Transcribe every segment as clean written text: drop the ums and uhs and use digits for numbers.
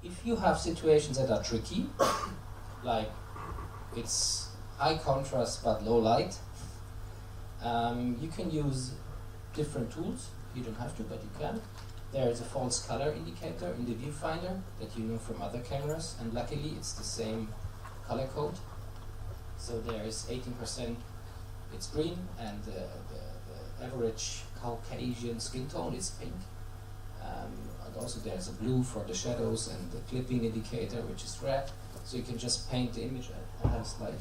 if you have situations that are tricky, like it's high contrast but low light, you can use different tools. You don't have to, but you can. There is a false color indicator in the viewfinder that you know from other cameras, and luckily it's the same color code. So there is 18% it's green, and the average Caucasian skin tone is pink. And also there's a blue for the shadows and the clipping indicator, which is red. So you can just paint the image. I have a slide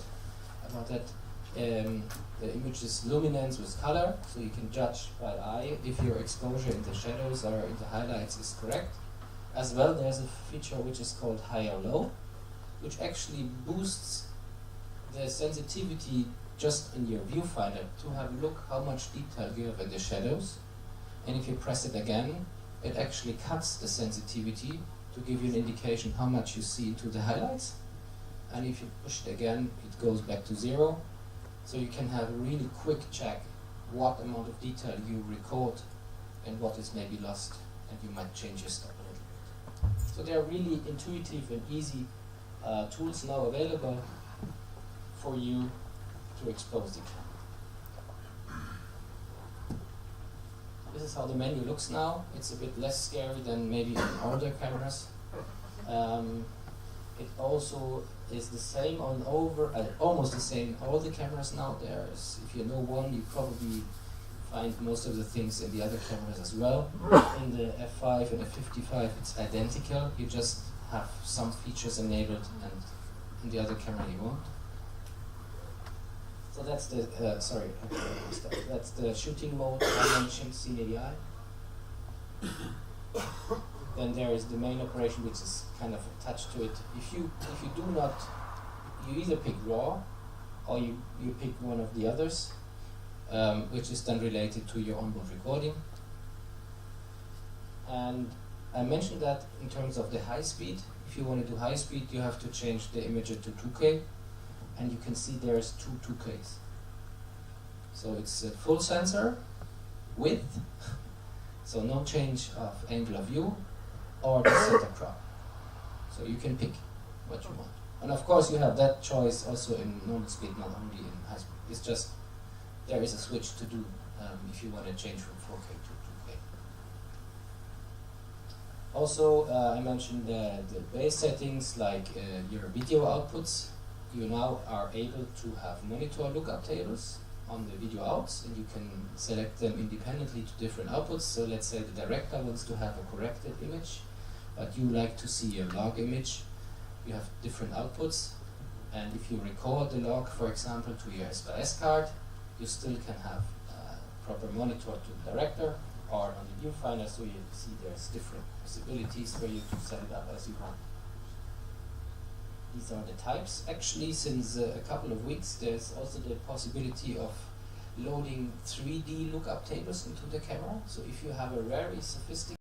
about that. The image's luminance with color, so you can judge by eye if your exposure in the shadows or in the highlights is correct. As well, there's a feature which is called high or low, which actually boosts the sensitivity just in your viewfinder to have a look how much detail you have in the shadows. And if you press it again, it actually cuts the sensitivity to give you an indication how much you see into the highlights. And if you push it again, it goes back to 0. So you can have a really quick check what amount of detail you record and what is maybe lost, and you might change your stop a little bit. So there are really intuitive and easy tools now available for you to expose the camera. This is how the menu looks now. It's a bit less scary than maybe in older cameras. It also is the same on almost the same in all the cameras now. There's, if you know one, you probably find most of the things in the other cameras as well. In the F5 and the 55, it's identical. You just have some features enabled, and in the other camera you won't. So that's the that's the shooting mode I mentioned, CADI. Then there is the main operation, which is kind of attached to it. If you do not, you either pick RAW or you pick one of the others, which is then related to your onboard recording. And I mentioned that in terms of the high speed. If you want to do high speed, you have to change the imager to 2K, and you can see there's two 2Ks. So it's a full sensor width, so no change of angle of view, or the center crop. So you can pick what you want. And of course you have that choice also in normal speed, not only in high speed. It's just, there is a switch to do if you want to change from 4K to 2K. Also, I mentioned the base settings, like your video outputs. You now are able to have monitor lookup tables on the video outs, and you can select them independently to different outputs. So let's say the director wants to have a corrected image, but you like to see a log image. You have different outputs, and if you record the log, for example, to your SBS card, you still can have proper monitor to the director or on the viewfinder, so you see there's different possibilities for you to set it up as you want. These are the types. Actually, since a couple of weeks, there's also the possibility of loading 3D lookup tables into the camera. So if you have a very sophisticated